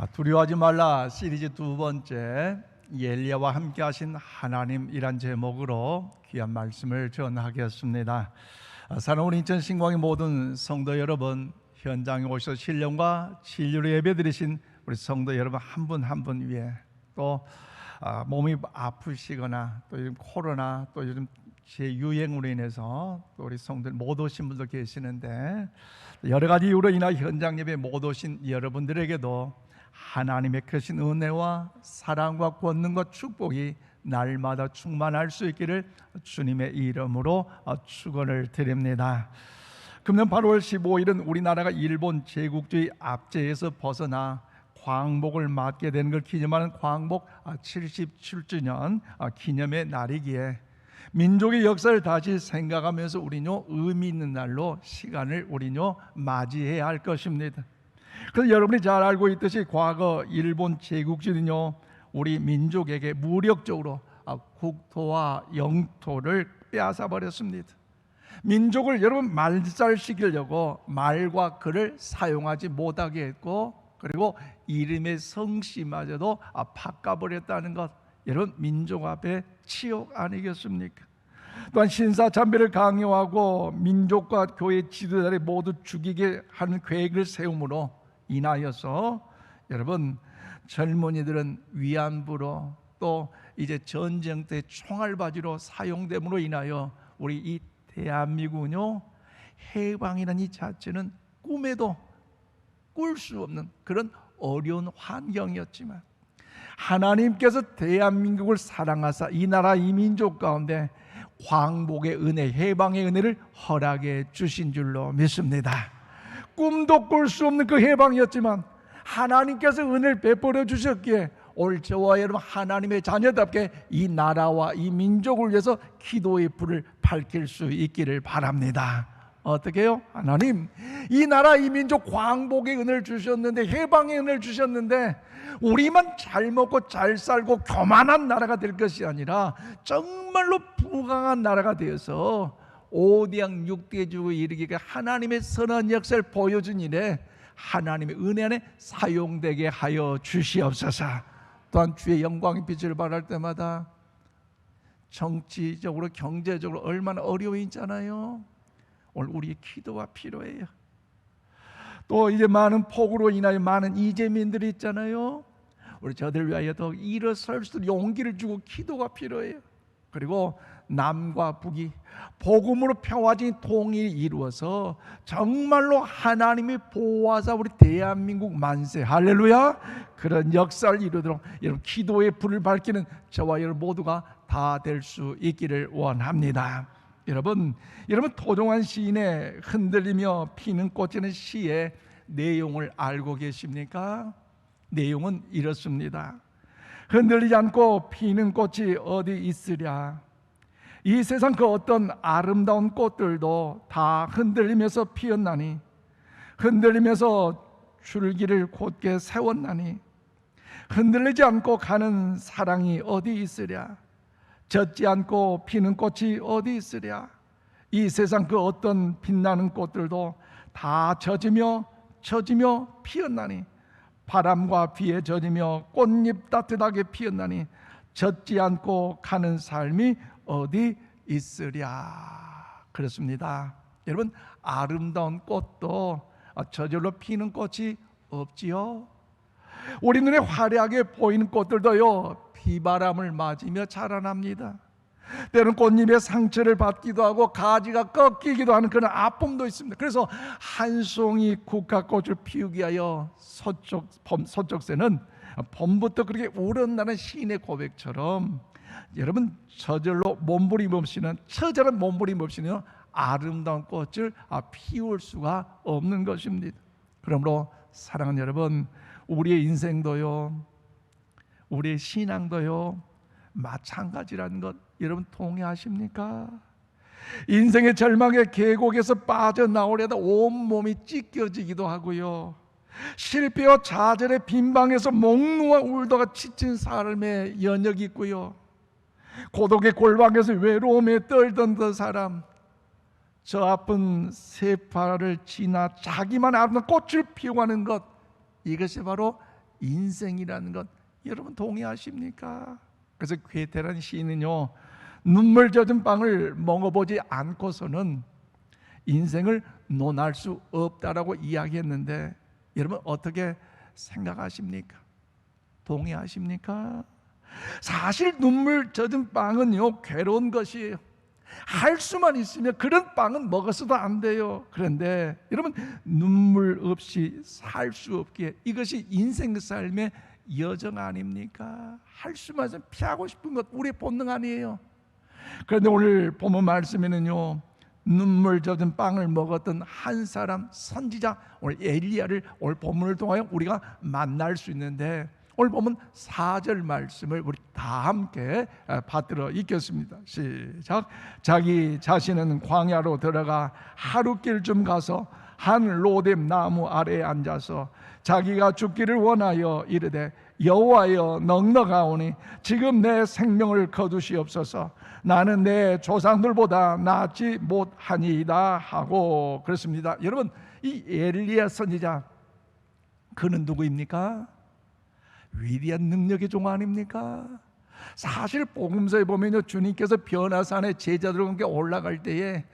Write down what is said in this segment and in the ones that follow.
두려워하지 말라 시리즈 두 번째, 엘리야와 함께 하신 하나님이란 제목으로 귀한 말씀을 전하겠습니다. 사랑하는 인천 신광의 모든 성도 여러분, 현장에 오셔서 신령과 진리로 예배드리신 우리 성도 여러분 한 분 한 분 위에, 또 몸이 아프시거나 또 요즘 코로나 또 요즘 재유행으로 인해서 또 우리 성도들 못 오신 분도 계시는데, 여러 가지 이유로 인하 현장 예배 못 오신 여러분들에게도 하나님의 크신 은혜와 사랑과 권능과 축복이 날마다 충만할 수 있기를 주님의 이름으로 축원을 드립니다. 금년 8월 15일은 우리나라가 일본 제국주의 압제에서 벗어나 광복을 맞게 되는 걸 기념하는 광복 77주년 기념의 날이기에 민족의 역사를 다시 생각하면서 우리는 의미 있는 날로 시간을 우리는 맞이해야 할 것입니다. 그래서 여러분이 잘 알고 있듯이 과거 일본 제국주의는요, 우리 민족에게 무력적으로 국토와 영토를 빼앗아 버렸습니다. 민족을 여러분 말살시키려고 말과 글을 사용하지 못하게 했고, 그리고 이름의 성씨마저도 바꿔버렸다는 것, 여러분 민족 앞에 치욕 아니겠습니까? 또한 신사참배를 강요하고 민족과 교회 지도자를 모두 죽이게 하는 계획을 세움으로 인하여서 여러분 젊은이들은 위안부로, 또 이제 전쟁 때 총알바지로 사용됨으로 인하여 우리 이 대한민국은요, 해방이라는 이 자체는 꿈에도 꿀 수 없는 그런 어려운 환경이었지만, 하나님께서 대한민국을 사랑하사 이 나라 이 민족 가운데 광복의 은혜, 해방의 은혜를 허락해 주신 줄로 믿습니다. 꿈도 꿀 수 없는 그 해방이었지만 하나님께서 은혜를 베풀어 주셨기에 오늘 저와 여러분 하나님의 자녀답게 이 나라와 이 민족을 위해서 기도의 불을 밝힐 수 있기를 바랍니다. 어떻게 해요? 하나님, 이 나라 이 민족 광복의 은혜를 주셨는데, 해방의 은혜를 주셨는데, 우리만 잘 먹고 잘 살고 교만한 나라가 될 것이 아니라 정말로 부강한 나라가 되어서 5대양 6대주에 이르기가 하나님의 선한 역사를 보여준 일에 하나님의 은혜 안에 사용되게 하여 주시옵소서. 또한 주의 영광의 빛을 발할 때마다 정치적으로 경제적으로 얼마나 어려워 있잖아요. 오늘 우리의 기도가 필요해요. 또 이제 많은 폭우로 인하여 많은 이재민들이 있잖아요. 우리 저들 위하여 더 일어설 수 있는 용기를 주고 기도가 필요해요. 그리고 남과 북이 복음으로 평화적인 통일이 이루어서 정말로 하나님이 보호하사 우리 대한민국 만세, 할렐루야, 그런 역사를 이루도록 여러분 기도의 불을 밝히는 저와 여러분 모두가 다 될 수 있기를 원합니다. 여러분 토종한 시인의 흔들리며 피는 꽃이는 시의 내용을 알고 계십니까? 내용은 이렇습니다. 흔들리지 않고 피는 꽃이 어디 있으랴. 이 세상 그 어떤 아름다운 꽃들도 다 흔들리면서 피었나니, 흔들리면서 줄기를 곧게 세웠나니, 흔들리지 않고 가는 사랑이 어디 있으랴. 젖지 않고 피는 꽃이 어디 있으랴. 이 세상 그 어떤 빛나는 꽃들도 다 젖으며 피었나니, 바람과 비에 젖으며 꽃잎 따뜻하게 피었나니, 젖지 않고 가는 삶이 어디 있으랴. 그렇습니다. 여러분, 아름다운 꽃도 저절로 피는 꽃이 없지요. 우리 눈에 화려하게 보이는 꽃들도요, 비바람을 맞으며 자라납니다. 때로는 꽃잎에 상처를 받기도 하고 가지가 꺾이기도 하는 그런 아픔도 있습니다. 그래서 한 송이 국화꽃을 피우기 위하여 서쪽새는 봄부터 그렇게 우러나는 시인의 고백처럼, 여러분 저절로 몸부림 없이는, 처절한 몸부림 없이는 아름다운 꽃을 피울 수가 없는 것입니다. 그러므로 사랑하는 여러분, 우리의 인생도요, 우리의 신앙도요 마찬가지라는 것 여러분 동의하십니까? 인생의 절망의 계곡에서 빠져나오려다 온몸이 찢겨지기도 하고요, 실패와 좌절의 빈방에서 목 놓아 울다가 지친 삶의 연역이 있고요, 고독의 골방에서 외로움에 떨던 그 사람, 저 아픈 세파를 지나 자기만 아름다운 꽃을 피워가는 것, 이것이 바로 인생이라는 것 여러분 동의하십니까? 그래서 괴테라는 시인은요, 눈물 젖은 빵을 먹어보지 않고서는 인생을 논할 수 없다라고 이야기했는데, 여러분 어떻게 생각하십니까? 동의하십니까? 사실 눈물 젖은 빵은요, 괴로운 것이에요. 할 수만 있으면 그런 빵은 먹어서도 안 돼요. 그런데 여러분, 눈물 없이 살 수 없기에 이것이 인생 삶의 여정 아닙니까? 할 수만 있으면 피하고 싶은 것 우리의 본능 아니에요? 그런데 오늘 본문 말씀에는요, 눈물 젖은 빵을 먹었던 한 사람 선지자, 오늘 엘리야를 오늘 본문을 통하여 우리가 만날 수 있는데, 오늘 보면 4절 말씀을 우리 다 함께 받들어 읽겠습니다. 시작. 자기 자신은 광야로 들어가 하룻길쯤 가서 한 로뎀 나무 아래에 앉아서 자기가 죽기를 원하여 이르되, 여호와여 넉넉하오니 지금 내 생명을 거두시옵소서. 나는 내 조상들보다 낫지 못하니이다 하고 그랬습니다. 여러분, 이 엘리야 선지자, 그는 누구입니까? 위대한 능력의 종 아닙니까? 사실 복음서에 보면요, 주님께서 변화산에 제자들과 함께 올라갈 때에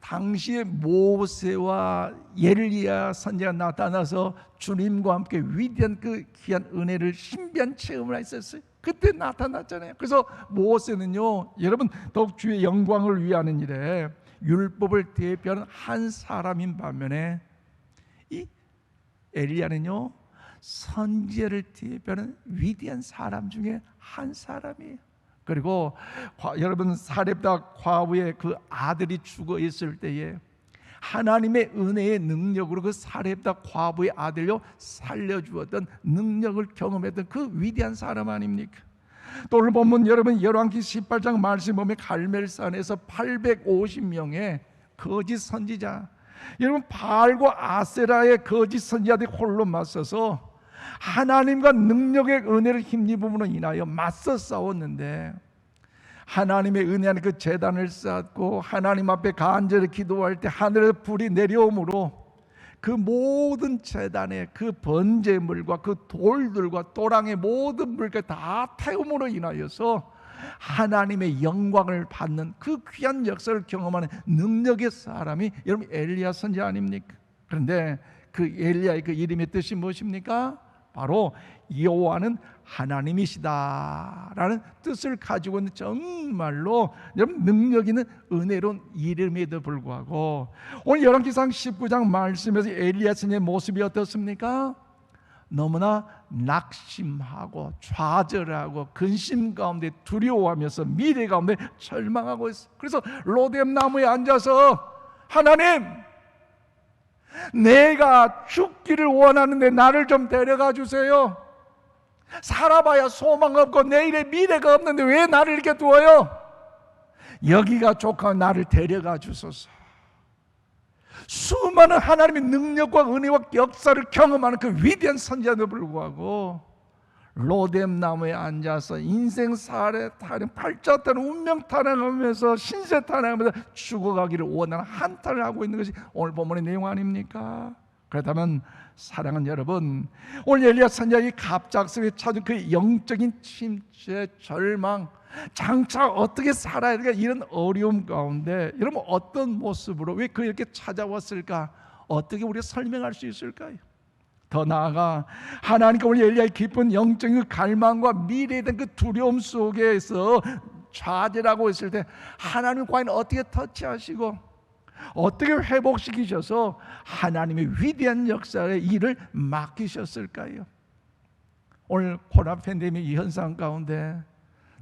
당시에 모세와 엘리야 선지자가 나타나서 주님과 함께 위대한 그 귀한 은혜를, 신비한 체험을 했었어요. 그때 나타났잖아요. 그래서 모세는요, 여러분 더욱 주의 영광을 위하는 일에 율법을 대표하는 한 사람인 반면에 이 엘리야는요, 선지자를 대표하는 위대한 사람 중에 한 사람이에요. 그리고 여러분, 사렙다 과부의 그 아들이 죽어 있을 때에 하나님의 은혜의 능력으로 그 사렙다 과부의 아들로 살려주었던 능력을 경험했던 그 위대한 사람 아닙니까? 또 오늘 보면 여러분 열왕기 18장 말씀 보면 갈멜산에서 850명의 거짓 선지자, 여러분 바알과 아세라의 거짓 선지자들이 홀로 맞서서 하나님과 능력의 은혜를 힘입음으로 인하여 맞서 싸웠는데, 하나님의 은혜하는 그 제단을 쌓고 하나님 앞에 간절히 기도할 때 하늘에서 불이 내려오므로 그 모든 제단의 그 번제물과 그 돌들과 또랑의 모든 물까지 다 태움으로 인하여서 하나님의 영광을 받는 그 귀한 역사를 경험하는 능력의 사람이 여러분 엘리야 선지자 아닙니까? 그런데 그 엘리야의 그 이름의 뜻이 무엇입니까? 바로 여호와는 하나님이시다라는 뜻을 가지고 있는 정말로 여러분 능력 있는 은혜로운 이름에도 불구하고, 오늘 열왕기상 19장 말씀에서 엘리야 선지자의 모습이 어떻습니까? 너무나 낙심하고 좌절하고 근심 가운데 두려워하면서 미래 가운데 절망하고 있어요. 그래서 로뎀 나무에 앉아서, 하나님, 내가 죽기를 원하는데 나를 좀 데려가 주세요. 살아봐야 소망 없고 내일의 미래가 없는데 왜 나를 이렇게 두어요? 여기가 좋고 나를 데려가 주소서. 수많은 하나님의 능력과 은혜와 역사를 경험하는 그 위대한 선지자도 불구하고 로뎀 나무에 앉아서 인생 사례 타령, 팔자 타령, 운명 타령하면서 신세 타령하면서 죽어가기를 원하는 한탄을 하고 있는 것이 오늘 본문의 내용 아닙니까? 그렇다면 사랑하는 여러분, 오늘 엘리야 선지자의 갑작스레 찾은 그 영적인 침체, 절망, 장차 어떻게 살아야 될까, 이런 어려움 가운데 여러분 어떤 모습으로 왜 그렇게 찾아왔을까, 어떻게 우리가 설명할 수 있을까요? 더 나아가 하나님께 오늘 엘리야의 깊은 영적인 그 갈망과 미래에 대한 그 두려움 속에서 좌절하고 있을 때 하나님 과연 어떻게 터치하시고 어떻게 회복시키셔서 하나님의 위대한 역사의 일을 맡기셨을까요? 오늘 코로나 팬데믹 이 현상 가운데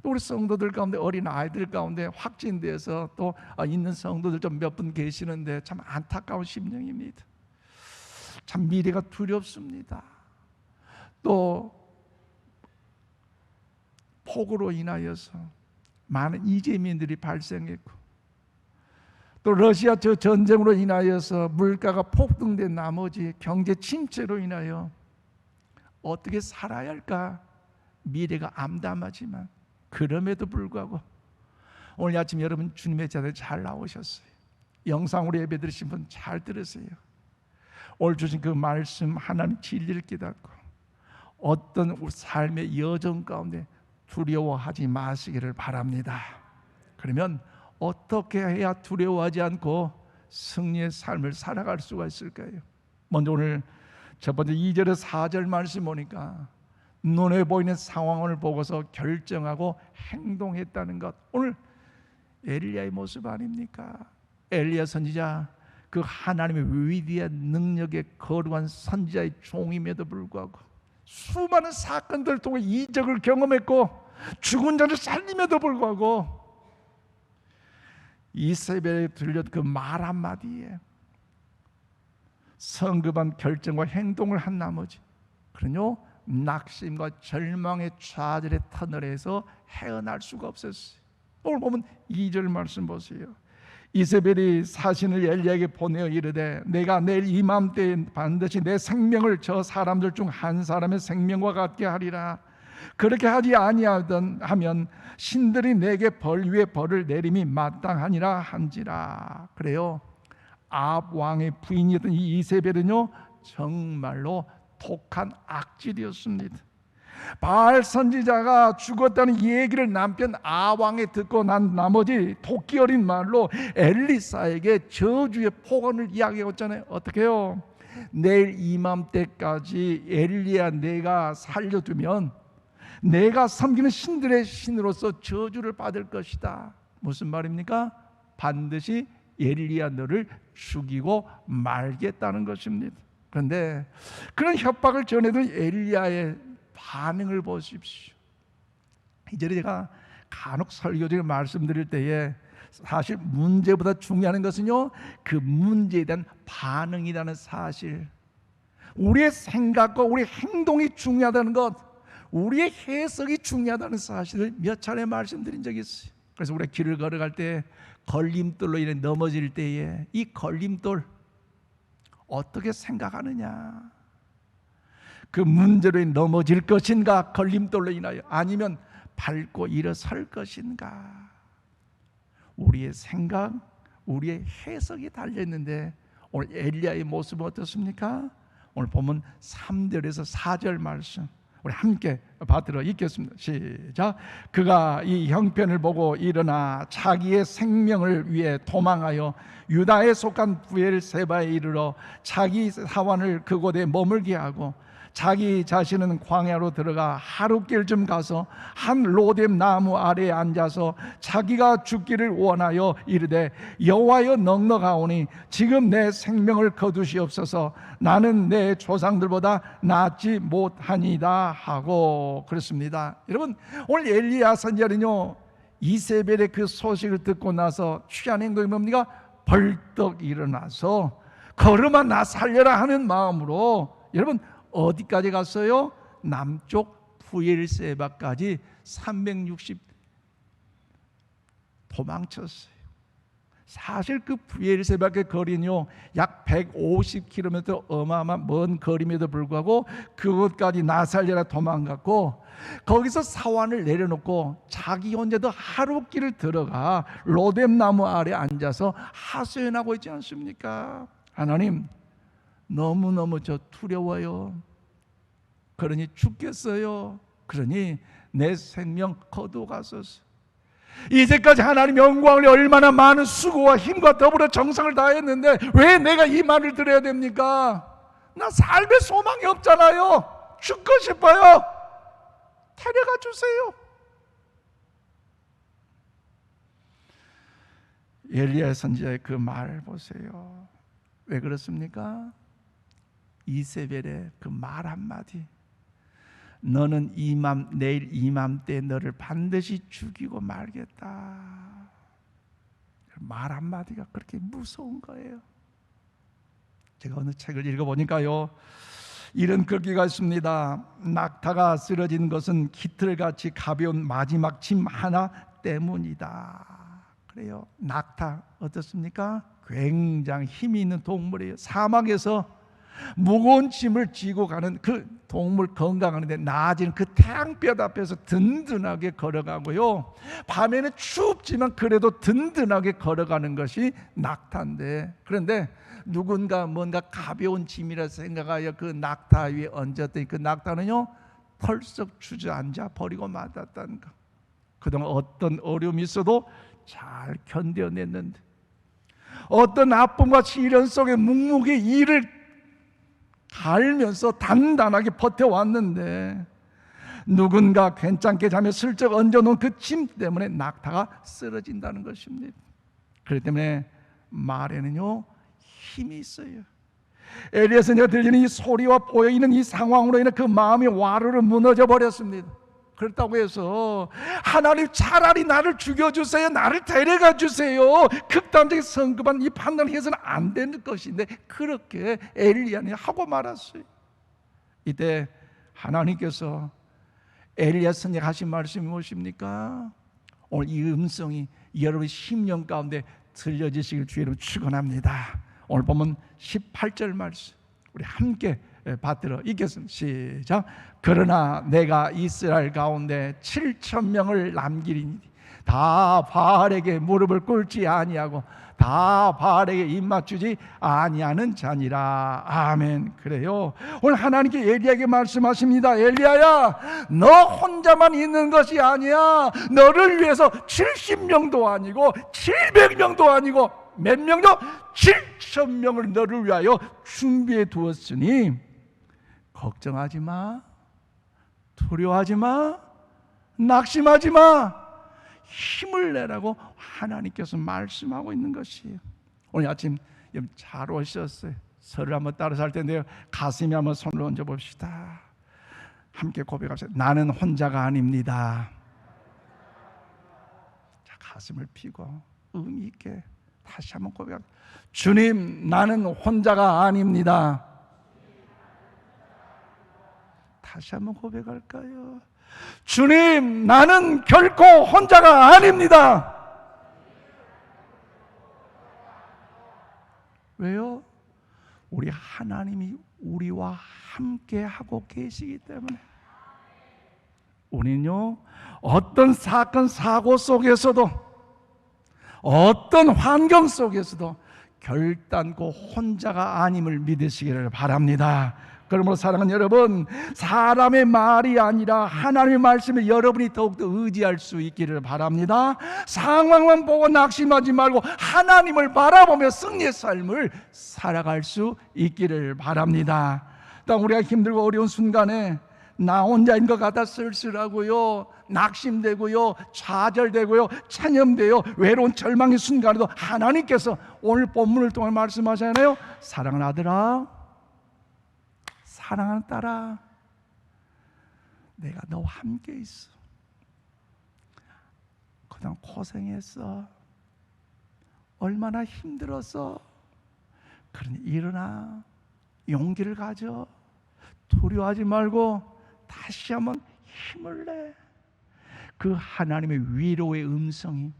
또 우리 성도들 가운데, 어린 아이들 가운데 확진돼서 또 있는 성도들 좀 몇 분 계시는데 참 안타까운 심령입니다. 참 미래가 두렵습니다. 또 폭우로 인하여서 많은 이재민들이 발생했고, 또 러시아 저 전쟁으로 인하여서 물가가 폭등된 나머지 경제 침체로 인하여 어떻게 살아야 할까 미래가 암담하지만, 그럼에도 불구하고 오늘 아침 여러분 주님의 자리에 잘 나오셨어요. 영상으로 예배 드리신 분 잘 들으세요. 오늘 주신 그 말씀, 하나님 진리를 깨닫고 어떤 삶의 여정 가운데 두려워하지 마시기를 바랍니다. 그러면 어떻게 해야 두려워하지 않고 승리의 삶을 살아갈 수가 있을까요? 먼저 오늘 첫 번째 2절에서 4절 말씀 보니까 눈에 보이는 상황을 보고서 결정하고 행동했다는 것, 오늘 엘리야의 모습 아닙니까? 엘리야 선지자, 그 하나님의 위대한 능력에 거룩한 선지자의 종임에도 불구하고 수많은 사건들을 통해 이적을 경험했고 죽은 자를 살림에도 불구하고 이세벨에 들렸던 그 말 한마디에 성급한 결정과 행동을 한 나머지 그러뇨 낙심과 절망의 좌절의 터널에서 헤어날 수가 없었어요. 오늘 보면 2절 말씀 보세요. 이세벨이 사신을 엘리야에게 보내어 이르되 내가 내일 이맘때에 반드시 내 생명을 저 사람들 중 한 사람의 생명과 같게 하리라. 그렇게 하지 아니하던 하면 신들이 내게 벌 위에 벌을 내림이 마땅하니라 한지라. 그래요, 아합 왕의 부인이었던 이 이세벨은요 정말로 독한 악질이었습니다. 바알 선지자가 죽었다는 얘기를 남편 아합 왕이 듣고 난 나머지 토끼 어린 말로 엘리사에게 저주의 폭언을 이야기했잖아요. 어떻게 해요? 내일 이맘때까지 엘리야 내가 살려두면 내가 섬기는 신들의 신으로서 저주를 받을 것이다. 무슨 말입니까? 반드시 엘리야 너를 죽이고 말겠다는 것입니다. 그런데 그런 협박을 전해둔 엘리야의 반응을 보십시오. 이제 제가 간혹 설교 중에 말씀드릴 때에 사실 문제보다 중요한 것은요 그 문제에 대한 반응이라는 사실, 우리의 생각과 우리의 행동이 중요하다는 것, 우리의 해석이 중요하다는 사실을 몇 차례 말씀드린 적이 있어요. 그래서 우리가 길을 걸어갈 때 걸림돌로 인해 넘어질 때에 이 걸림돌 어떻게 생각하느냐, 그 문제로 인해 넘어질 것인가, 걸림돌로 인하여, 아니면 밟고 일어설 것인가, 우리의 생각, 우리의 해석이 달려있는데 오늘 엘리야의 모습은 어떻습니까? 오늘 보면 3절에서 4절 말씀 우리 함께 받들어 읽겠습니다. 시작. 그가 이 형편을 보고 일어나 자기의 생명을 위해 도망하여 유다에 속한 브엘세바에 이르러 자기 사환을 그곳에 머물게 하고 자기 자신은 광야로 들어가 하룻길쯤 가서 한 로뎀 나무 아래에 앉아서 자기가 죽기를 원하여 이르되 여호와여 넉넉하오니 지금 내 생명을 거두시옵소서. 나는 내 조상들보다 낫지 못하니이다 하고 그랬습니다. 여러분, 오늘 엘리야 선지자는요 이세벨의 그 소식을 듣고 나서 취한 행동이 뭡니까? 벌떡 일어나서 걸음아 나 살려라 하는 마음으로 여러분 어디까지 갔어요? 남쪽 브엘세바까지 360 도망쳤어요. 사실 그 브엘세바의 거리는요 약 150km 어마어마한 먼 거리임에도 불구하고 그것까지 나 살려라 도망갔고, 거기서 사환을 내려놓고 자기 혼자도 하룻길을 들어가 로뎀 나무 아래 앉아서 하소연하고 있지 않습니까? 하나님, 너무너무 저 두려워요. 그러니 죽겠어요. 그러니 내 생명 거두가소서. 이제까지 하나님 영광을 얼마나 많은 수고와 힘과 더불어 정성을 다했는데 왜 내가 이 말을 들어야 됩니까? 나 삶의 소망이 없잖아요. 죽고 싶어요. 데려가 주세요. 엘리야 선지자의 그 말 보세요. 왜 그렇습니까? 이세벨의 그 말 한마디, 너는 내일 이맘때 너를 반드시 죽이고 말겠다. 말 한마디가 그렇게 무서운 거예요. 제가 어느 책을 읽어보니까요 이런 글귀가 있습니다. 낙타가 쓰러진 것은 깃털같이 가벼운 마지막 짐 하나 때문이다. 그래요. 낙타 어떻습니까? 굉장히 힘이 있는 동물이에요. 사막에서 무거운 짐을 지고 가는 그 동물, 건강하는데 낮은 그 태양볕 앞에서 든든하게 걸어가고요, 밤에는 춥지만 그래도 든든하게 걸어가는 것이 낙타인데, 그런데 누군가 뭔가 가벼운 짐이라 생각하여 그 낙타 위에 얹었더니 그 낙타는요 털썩 주저앉아 버리고 말았다는 것. 그동안 어떤 어려움이 있어도 잘 견뎌냈는데, 어떤 아픔과 시련 속에 묵묵히 이를 갈면서 단단하게 버텨왔는데, 누군가 괜찮게 자며 슬쩍 얹어놓은 그 짐 때문에 낙타가 쓰러진다는 것입니다. 그렇기 때문에 말에는요 힘이 있어요. 엘리야서가 들리는 이 소리와 보여있는 이 상황으로 인해 그 마음이 와르르 무너져 버렸습니다. 그렇다고 해서 하나님 차라리 나를 죽여주세요, 나를 데려가 주세요, 극단적인 성급한 이 판단을 해서는 안 되는 것인데, 그렇게 엘리야는 하고 말았어요. 이때 하나님께서 엘리야 선지자가 하신 말씀이 무엇입니까? 오늘 이 음성이 여러분의 심령 가운데 들려지시길 주의로 축원합니다. 오늘 보면 18절 말씀 우리 함께 받들어 읽겠습니다. 시작. 그러나 내가 이스라엘 가운데 7,000명을 남기리니 다 바알에게 무릎을 꿇지 아니하고 다 바알에게 입맞추지 아니하는 자니라. 아멘. 그래요. 오늘 하나님께 엘리야에게 말씀하십니다. 엘리야야, 너 혼자만 있는 것이 아니야. 너를 위해서 70명도 아니고 700명도 아니고 몇 명도 7,000명을 너를 위하여 준비해 두었으니 걱정하지 마, 두려워하지 마, 낙심하지 마, 힘을 내라고 하나님께서 말씀하고 있는 것이에요. 오늘 아침 잘 오셨어요. 설을 한번 따라서 할 텐데요, 가슴에 한번 손을 얹어 봅시다. 함께 고백합시다. 나는 혼자가 아닙니다. 자, 가슴을 펴고 의미 있게 다시 한번 고백합니다. 주님, 나는 혼자가 아닙니다. 다시 한번 고백할까요? 주님, 나는 결코 혼자가 아닙니다. 왜요? 우리 하나님이 우리와 함께 하고 계시기 때문에. 우리는요, 어떤 사건 사고 속에서도, 어떤 환경 속에서도 결단코 혼자가 아님을 믿으시기를 바랍니다. 그러므로 사랑하는 여러분, 사람의 말이 아니라 하나님의 말씀에 여러분이 더욱더 의지할 수 있기를 바랍니다. 상황만 보고 낙심하지 말고 하나님을 바라보며 승리의 삶을 살아갈 수 있기를 바랍니다. 또 우리가 힘들고 어려운 순간에 나 혼자인 것 같아 쓸쓸하고요, 낙심되고요, 좌절되고요, 찬염되요, 외로운 절망의 순간에도 하나님께서 오늘 본문을 통해 말씀하잖아요. 사랑하는 아들아, 사랑하는 딸아, 내가 너와 함께 있어. 그동안 고생했어. 얼마나 힘들었어. 그러니 일어나, 용기를 가져. 두려워하지 말고 다시 한번 힘을 내. 그 하나님의 위로의 음성이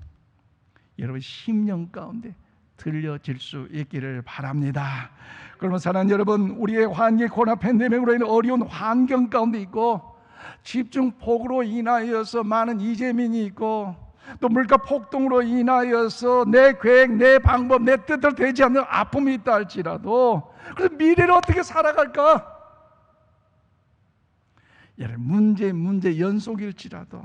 여러분 심령 가운데 들려질 수 있기를 바랍니다. 그러면 사랑하는 여러분, 우리의 환경, 코로나 팬데믹으로 인해 어려운 환경 가운데 있고, 집중폭우로 인하여서 많은 이재민이 있고, 또 물가 폭등으로 인하여서 내 계획, 내 방법, 내 뜻대로 되지 않는 아픔이 있다 할지라도, 그래서 미래를 어떻게 살아갈까? 여러분, 문제 연속일지라도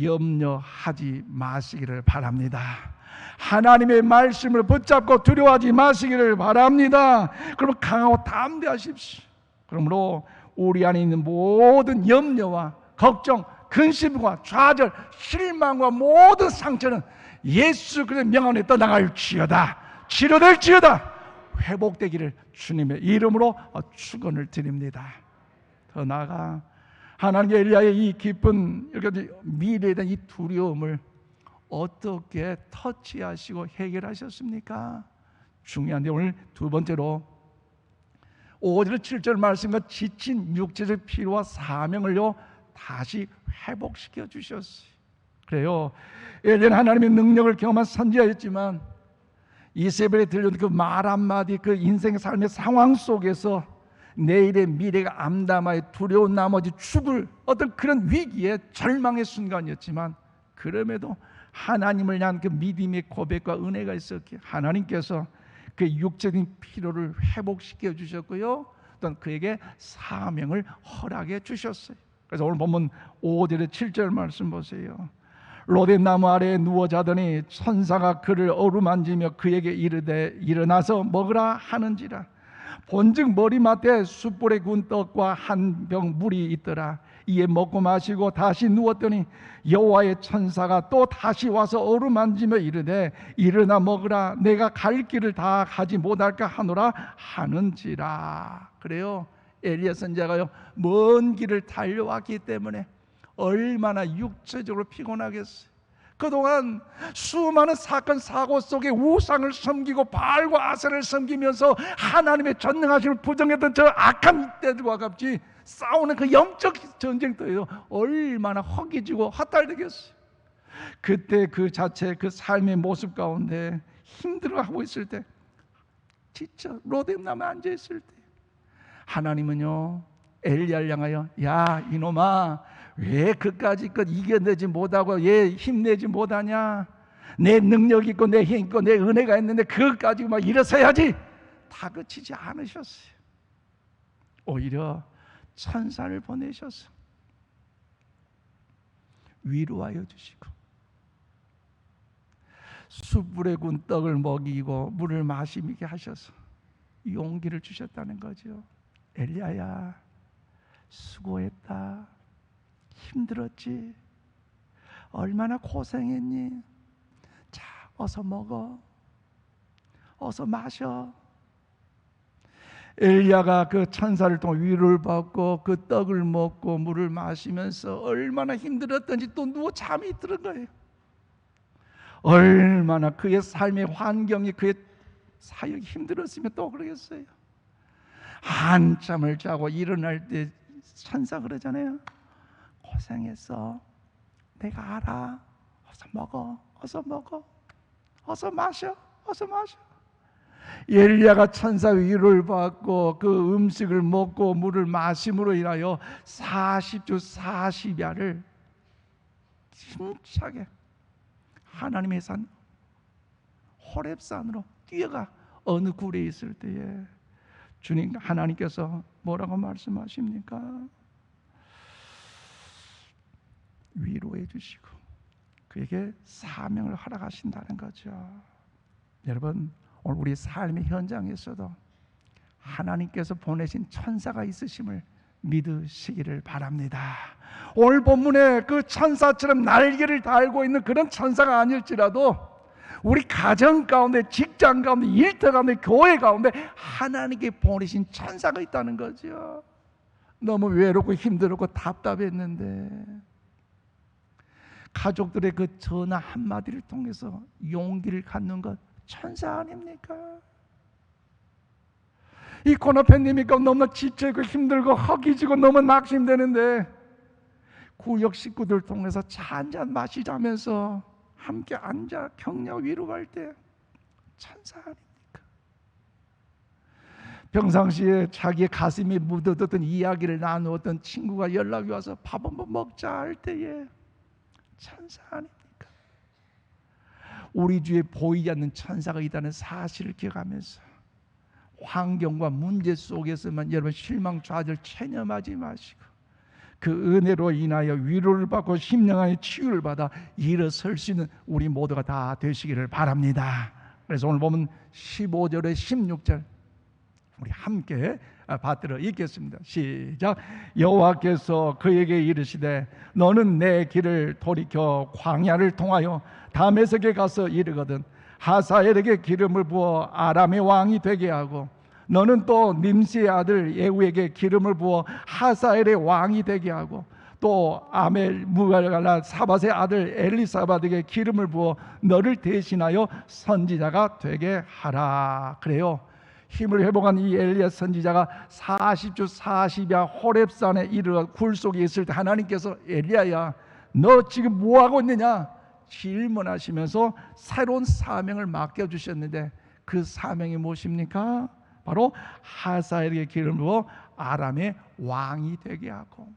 염려하지 마시기를 바랍니다. 하나님의 말씀을 붙잡고 두려워하지 마시기를 바랍니다. 그러면 강하고 담대하십시오. 그러므로 우리 안에 있는 모든 염려와 걱정, 근심과 좌절, 실망과 모든 상처는 예수 그리스도의 명 안에 떠나갈지어다, 치료될지어다, 회복되기를 주님의 이름으로 축원을 드립니다. 더 나아가 하나님의 엘리야의 이 깊은 미래에 대한 이 두려움을 어떻게 터치하시고 해결하셨습니까? 중요한데, 오늘 두 번째로 5절 7절 말씀과 지친 육체적 피로와 사명을요 다시 회복시켜 주셨어요. 그래요, 엘리야는 하나님의 능력을 경험한 선지자였지만 이세벨에 들려온 그 말 한마디, 그 인생의 삶의 상황 속에서 내일의 미래가 암담하여 두려운 나머지 죽을 어떤 그런 위기의 절망의 순간이었지만, 그럼에도 하나님을 향한 그 믿음의 고백과 은혜가 있었기에 하나님께서 그 육적인 피로를 회복시켜 주셨고요, 또 그에게 사명을 허락해 주셨어요. 그래서 오늘 본문 5절에 7절 말씀 보세요. 로뎀나무 아래에 누워 자더니 천사가 그를 어루만지며 그에게 이르되 일어나서 먹으라 하는지라. 본즉 머리맡에 숯불에 구운 떡과 한 병 물이 있더라. 이에 먹고 마시고 다시 누웠더니 여호와의 천사가 또 다시 와서 어루만지며 이르되 일어나 먹으라. 내가 갈 길을 다 가지 못할까 하노라 하는지라. 그래요. 엘리야 선지자가요, 먼 길을 달려왔기 때문에 얼마나 육체적으로 피곤하겠어요. 그동안 수많은 사건 사고 속에 우상을 섬기고 바알과 아세를 섬기면서 하나님의 전능하심을 부정했던 저 악한 이때들과 같이 싸우는 그 영적 전쟁터에서 얼마나 허기지고 헛달되겠어요. 그때 그 자체 그 삶의 모습 가운데 힘들어하고 있을 때, 지쳐 로뎀나무에 앉아있을 때 하나님은요 엘리야를 향하여 야 이놈아, 왜 그까지 것 이겨내지 못하고 얘 힘내지 못하냐? 내 능력 있고 내 힘 있고 내 은혜가 있는데 그것까지 막 일어서야지. 다그치지 않으셨어요. 오히려 천사를 보내셔서 위로하여 주시고 숯불에 구운 떡을 먹이고 물을 마시게 하셔서 용기를 주셨다는 거죠. 엘리야야, 수고했다. 힘들었지? 얼마나 고생했니? 자, 어서 먹어. 어서 마셔. 엘리야가 그 천사를 통해 위로를 받고 그 떡을 먹고 물을 마시면서 얼마나 힘들었던지 또 누워 잠이 드는 거예요. 얼마나 그의 삶의 환경이 그의 사역이 힘들었으면 또 그러겠어요. 한참을 자고 일어날 때 천사 그러잖아요. 고생했어. 내가 알아. 어서 먹어. 어서 먹어. 어서 마셔. 어서 마셔. 엘리야가 천사 위로를 받고 그 음식을 먹고 물을 마심으로 인하여 40주 40야를 힘차게 하나님의 산 호렙산으로 뛰어가 어느 굴에 있을 때에 주님 하나님께서 뭐라고 말씀하십니까? 위로해 주시고 그에게 사명을 허락하신다는 거죠. 여러분, 오늘 우리 삶의 현장에서도 하나님께서 보내신 천사가 있으심을 믿으시기를 바랍니다. 오늘 본문에 그 천사처럼 날개를 달고 있는 그런 천사가 아닐지라도 우리 가정 가운데, 직장 가운데, 일터 가운데, 교회 가운데 하나님께 보내신 천사가 있다는 거죠. 너무 외롭고 힘들었고 답답했는데 가족들의 그 전화 한마디를 통해서 용기를 갖는 것 천사 아닙니까? 이 코로나 팬데믹과 너무 지치고 힘들고 허기지고 너무 낙심되는데 구역 식구들 통해서 차 한잔 마시자면서 함께 앉아 격려 위로할 때 천사 아닙니까? 평상시에 자기의 가슴이 묻어뒀던 이야기를 나누었던 친구가 연락이 와서 밥 한번 먹자 할 때에 천사 아닙니까? 우리 주위에 보이지 않는 천사가 있다는 사실을 기억하면서 환경과 문제 속에서만 여러분 실망 좌절 체념하지 마시고 그 은혜로 인하여 위로를 받고 심령의 치유를 받아 일어설 수 있는 우리 모두가 다 되시기를 바랍니다. 그래서 오늘 보면 15절에 16절 우리 함께 받들어 읽겠습니다. 시작. 여호와께서 그에게 이르시되 너는 내 길을 돌이켜 광야를 통하여 다메섹에 가서 이르거든 하사엘에게 기름을 부어 아람의 왕이 되게 하고 너는 또 님시의 아들 예후에게 기름을 부어 하사엘의 왕이 되게 하고 또 아멜 무갈라 사밧의 아들 엘리사밧에게 기름을 부어 너를 대신하여 선지자가 되게 하라. 그래요. 힘을 회복한 이 엘리야 선지자가 40주 40야 호렙산에 이르러 굴 속에 있을 때 하나님께서 엘리야야 너 지금 뭐하고 있느냐 질문하시면서 새로운 사명을 맡겨주셨는데 그 사명이 무엇입니까? 바로 하사엘에게 기름을 부어 아람의 왕이 되게 하고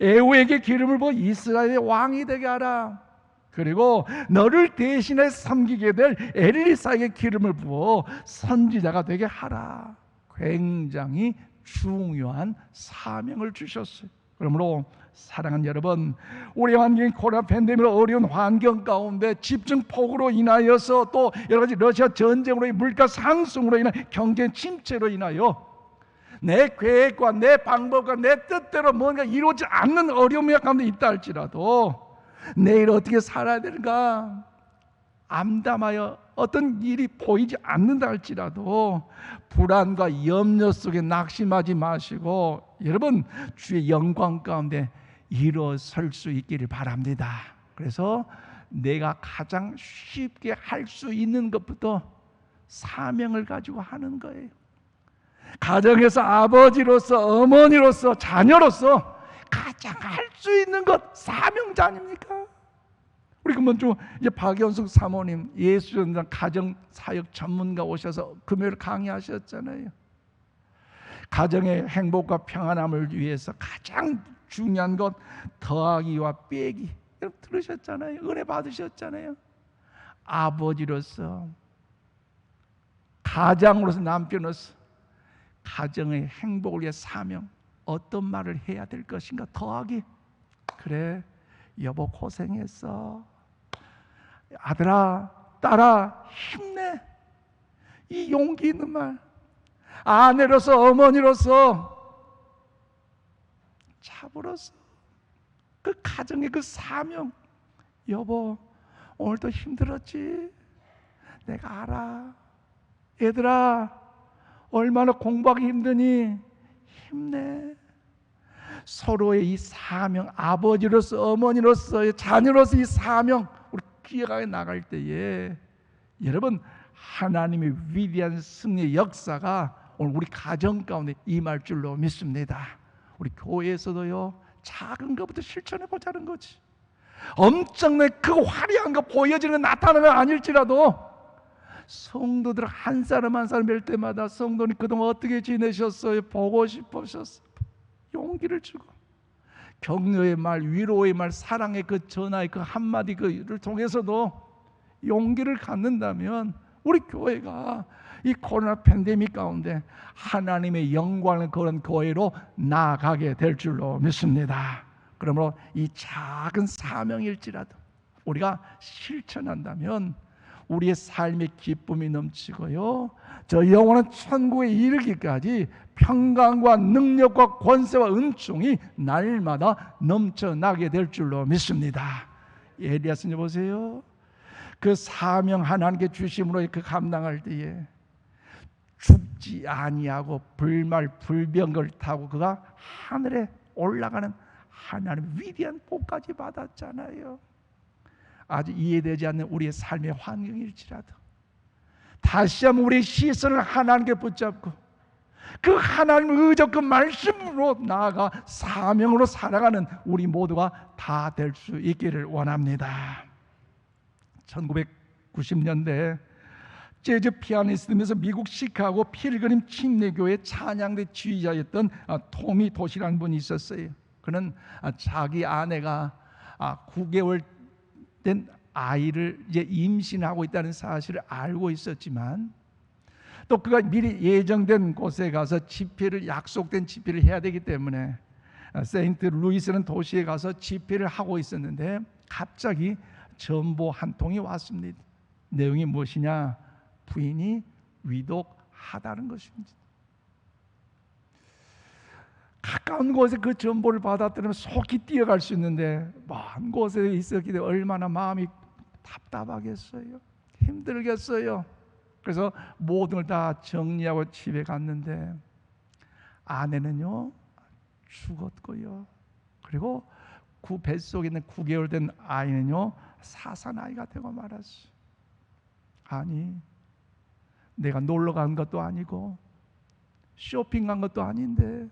에후에게 기름을 부어 이스라엘의 왕이 되게 하라. 그리고 너를 대신해 섬기게 될 엘리사에게 기름을 부어 선지자가 되게 하라. 굉장히 중요한 사명을 주셨어요. 그러므로 사랑하는 여러분, 우리 환경이 코로나 팬데믹으로 어려운 환경 가운데 집중폭우로 인하여서 또 여러 가지 러시아 전쟁으로 물가 상승으로 인한 경제 침체로 인하여 내 계획과 내 방법과 내 뜻대로 뭔가 이루어지지 않는 어려움이 가운데 있다 할지라도 내일 어떻게 살아야 되는가 암담하여 어떤 일이 보이지 않는다 할지라도 불안과 염려 속에 낙심하지 마시고 여러분 주의 영광 가운데 일어설 수 있기를 바랍니다. 그래서 내가 가장 쉽게 할 수 있는 것부터 사명을 가지고 하는 거예요. 가정에서 아버지로서 어머니로서 자녀로서 가장 할 수 있는 것 사명자 아닙니까? 우리 먼저 이제 박연숙 사모님 예수전당 가정사역 전문가 오셔서 금요일 강의하셨잖아요. 가정의 행복과 평안함을 위해서 가장 중요한 것 더하기와 빼기 여러분 들으셨잖아요. 은혜 받으셨잖아요. 아버지로서 가장으로서 남편으로서 가정의 행복을 위해 사명 어떤 말을 해야 될 것인가 더하기 그래 여보 고생했어 아들아 딸아 힘내 이 용기 있는 말 아내로서 어머니로서 잡으로서 그 가정의 그 사명 여보 오늘도 힘들었지 내가 알아 얘들아 얼마나 공부하기 힘드니 힘내 서로의 이 사명 아버지로서 어머니로서 자녀로서 이 사명 우리 기억하게 나갈 때에 여러분 하나님의 위대한 승리의 역사가 오늘 우리 가정 가운데 임할 줄로 믿습니다. 우리 교회에서도요 작은 것부터 실천해 보자는 거지. 엄청나게 그 화려한 거 보여지는 거 나타나는 거 아닐지라도 성도들 한 사람 한 사람 뵐 때마다 성도님 그동안 어떻게 지내셨어요? 보고 싶으셨어요. 용기를 주고 격려의 말, 위로의 말, 사랑의 그 전화의 그 한마디 그를 통해서도 용기를 갖는다면 우리 교회가 이 코로나 팬데믹 가운데 하나님의 영광을 그런 교회로 나아가게 될 줄로 믿습니다. 그러므로 이 작은 사명일지라도 우리가 실천한다면 우리의 삶의 기쁨이 넘치고요 저 영원한 천국에 이르기까지 평강과 능력과 권세와 은총이 날마다 넘쳐나게 될 줄로 믿습니다. 엘리야스님 보세요. 그 사명 하나님께 주심으로 그 감당할 때에 죽지 아니하고 불말불병을 타고 그가 하늘에 올라가는 하나님의 위대한 복까지 받았잖아요. 아주 이해되지 않는 우리의 삶의 환경일지라도 다시 한번 우리의 시선을 하나님께 붙잡고 그 하나님의 의적 그 말씀으로 나아가 사명으로 살아가는 우리 모두가 다 될 수 있기를 원합니다. 1990년대 재즈 피아니스트면서 미국 시카고 필그림 침례교회 찬양대 지휘자였던 토미 도시라는 분이 있었어요. 그는 자기 아내가 9개월 된 아이를 이제 임신하고 있다는 사실을 알고 있었지만 또 그가 미리 예정된 곳에 가서 집회를 약속된 집회를 해야 되기 때문에 세인트 루이스라는 도시에 가서 집회를 하고 있었는데 갑자기 전보 한 통이 왔습니다. 내용이 무엇이냐? 부인이 위독하다는 것입니다. 가까운 곳에 그 전보를 받았다면 속이 뛰어갈 수 있는데 먼 곳에 있었기 때문에 얼마나 마음이 답답하겠어요. 힘들겠어요. 그래서 모든 걸 다 정리하고 집에 갔는데 아내는요 죽었고요. 그리고 그 뱃속에 있는 9개월 된 아이는요 사사나이가 되고 말았어요. 아니 내가 놀러 간 것도 아니고 쇼핑 간 것도 아닌데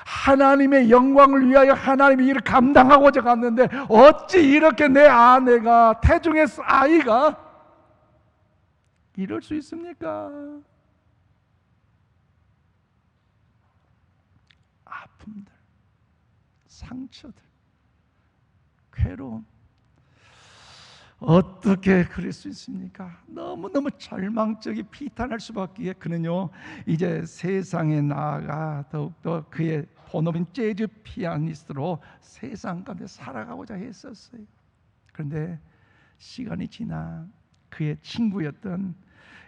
하나님의 영광을 위하여 하나님의 일을 감당하고자 갔는데 어찌 이렇게 내 아내가 태중의 아이가 이럴 수 있습니까? 아픔들, 상처들, 괴로움 어떻게 그럴 수 있습니까? 너무너무 절망적이 비탄할 수밖에. 그는요 이제 세상에 나아가 더욱더 그의 본업인 재즈 피아니스트로 세상 가운데 살아가고자 했었어요. 그런데 시간이 지나 그의 친구였던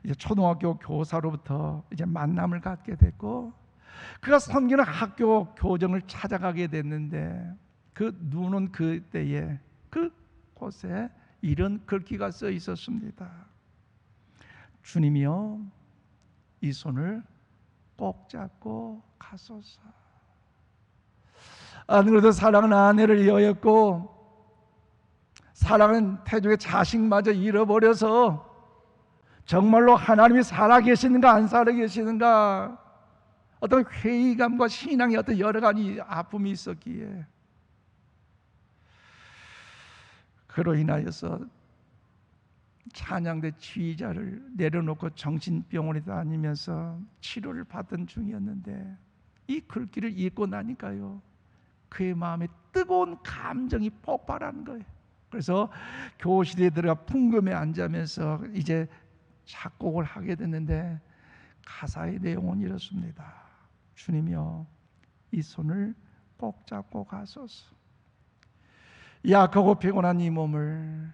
이제 초등학교 교사로부터 이제 만남을 갖게 됐고, 그가 섬기는 학교 교정을 찾아가게 됐는데 그 눈은 그때에 그 곳에 이런 글귀가 써 있었습니다. 주님이여 이 손을 꼭 잡고 가소서. 안 그래도 사랑하는 아내를 여였고 사랑하는 태중의 자식마저 잃어버려서 정말로 하나님이 살아계시는가 안 살아계시는가 어떤 회의감과 신앙의 어떤 여러 가지 아픔이 있었기에, 그로 인하여서 찬양대 지휘자를 내려놓고 정신병원에 다니면서 치료를 받던 중이었는데 이 글귀를 읽고 나니까요 그의 마음에 뜨거운 감정이 폭발하는 거예요. 그래서 교실에 들어가 풍금에 앉으면서 이제 작곡을 하게 됐는데 가사의 내용은 이렇습니다. 주님이여 이 손을 꼭 잡고 가소서. 약하고 피곤한 이 몸을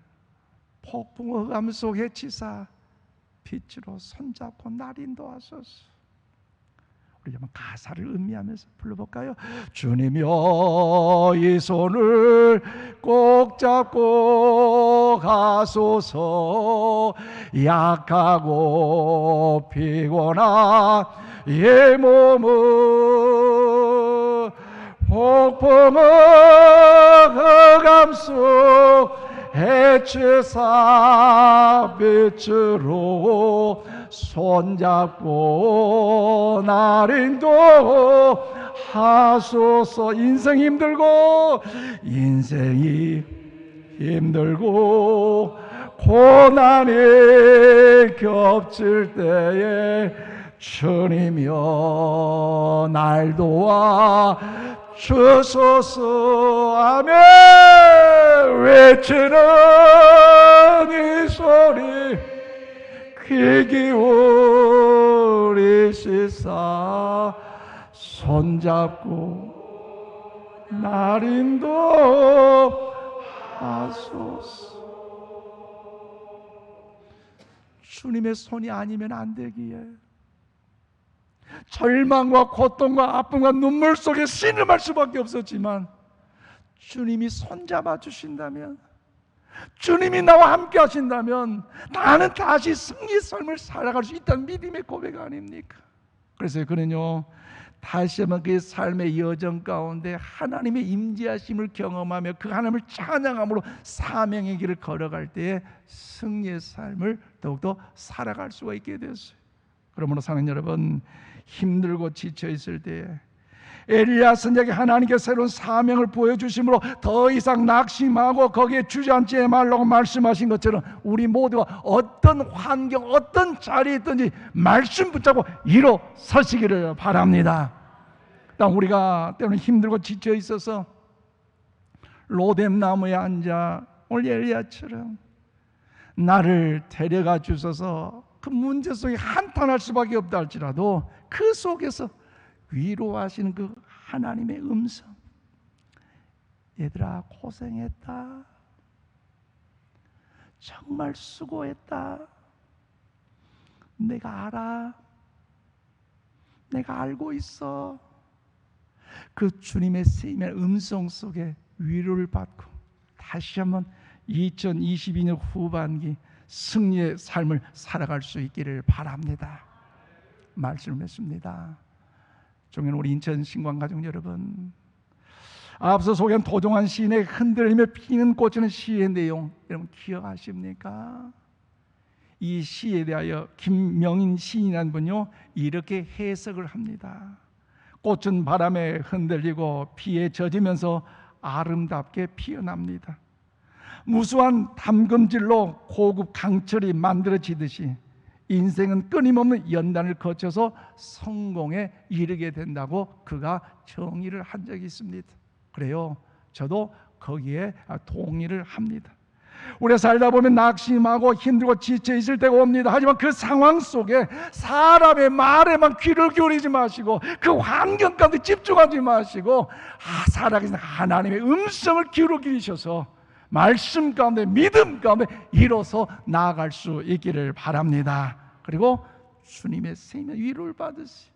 폭풍 흑암 속에 치사 빛으로 손잡고 날 인도하소서. 우리 한번 가사를 음미하면서 불러볼까요? 주님이여 이 손을 꼭 잡고 가소서. 약하고 피곤한 이 몸을 폭풍의 흑암 속 해치사 빛으로 손잡고 날 인도하소서. 인생이 힘들고 고난이 겹칠 때에 주님이여 날 도와 주소서. 아멘. 외치는 이 소리 귀 기울이시사 손잡고 날 인도하소서. 주님의 손이 아니면 안 되기에 절망과 고통과 아픔과 눈물 속에 신음할 수밖에 없었지만 주님이 손잡아 주신다면, 주님이 나와 함께 하신다면 나는 다시 승리의 삶을 살아갈 수 있다는 믿음의 고백 아닙니까? 그래서 그는요 다시 한번 그의 삶의 여정 가운데 하나님의 임재하심을 경험하며 그 하나님을 찬양함으로 사명의 길을 걸어갈 때에 승리의 삶을 더욱더 살아갈 수가 있게 되었어요. 그러므로 사랑하는 여러분, 힘들고 지쳐 있을 때에 엘리야 선지자에게 하나님께 새로운 사명을 보여주심으로 더 이상 낙심하고 거기에 주저앉지 말라고 말씀하신 것처럼 우리 모두가 어떤 환경 어떤 자리에 있든지 말씀 붙잡고 일어서시기를 바랍니다. 일단 우리가 때로는 힘들고 지쳐 있어서 로뎀 나무에 앉아 오늘 엘리야처럼 나를 데려가 주셔서 그 문제 속에 한탄할 수밖에 없다 할지라도 그 속에서 위로하시는 그 하나님의 음성, 얘들아 고생했다, 정말 수고했다, 내가 알아, 내가 알고 있어. 그 주님의 세미한 음성 속에 위로를 받고 다시 한번 2022년 후반기 승리의 삶을 살아갈 수 있기를 바랍니다. 말씀을 했습니다. 종현 우리 인천 신광가족 여러분, 앞서 소개한 도종환 시인의 흔들리며 피는 꽂히는 시의 내용 여러분 기억하십니까? 이 시에 대하여 김명인 시인이라는 분요 이렇게 해석을 합니다. 꽃은 바람에 흔들리고 비에 젖으면서 아름답게 피어납니다. 무수한 담금질로 고급 강철이 만들어지듯이 인생은 끊임없는 연단을 거쳐서 성공에 이르게 된다고 그가 정의를 한 적이 있습니다. 그래요, 저도 거기에 동의를 합니다. 우리가 살다 보면 낙심하고 힘들고 지쳐 있을 때가 옵니다. 하지만 그 상황 속에 사람의 말에만 귀를 기울이지 마시고 그 환경 가운데 집중하지 마시고 살아계신 하나님의 음성을 기울이셔서 말씀 가운데 믿음 가운데 이뤄서 나아갈 수 있기를 바랍니다. 그리고 주님의 생명 위로를 받으시.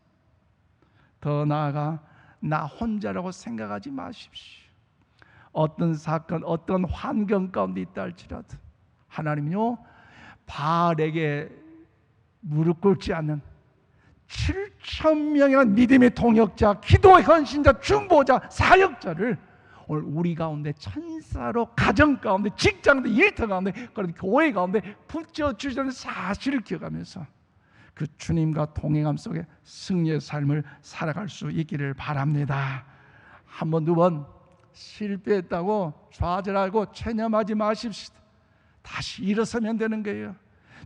더 나아가 나 혼자라고 생각하지 마십시오. 어떤 사건, 어떤 환경 가운데 있다 할지라도 하나님은요, 바알에게 무릎 꿇지 않는 7,000명이라는 믿음의 동역자, 기도의 헌신자, 중보자, 사역자를 오늘 우리 가운데 천사로 가정 가운데, 직장 가운데, 일터 가운데, 그런 교회 가운데 붙여주시는 사실을 기억하면서 그 주님과 동행함 속에 승리의 삶을 살아갈 수 있기를 바랍니다. 한 번, 두 번 실패했다고 좌절하고 체념하지 마십시오. 다시 일어서면 되는 거예요.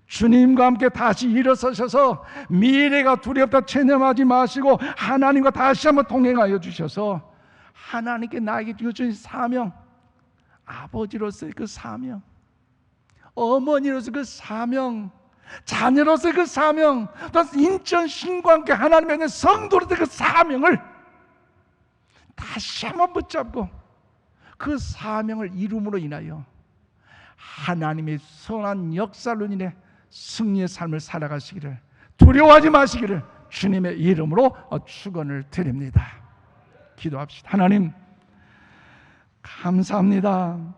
주님과 함께 다시 일어서셔서 미래가 두렵다 체념하지 마시고 하나님과 다시 한번 동행하여 주셔서 하나님께 나에게 주신 사명, 아버지로서의 그 사명, 어머니로서의 그 사명, 자녀로서의 그 사명, 또 인천 신과 함께 하나님의 있는 성도로서의 그 사명을 다시 한번 붙잡고 그 사명을 이룸으로 인하여 하나님의 선한 역사로 인해 승리의 삶을 살아가시기를, 두려워하지 마시기를 주님의 이름으로 축원을 드립니다. 기도합시다. 하나님 감사합니다.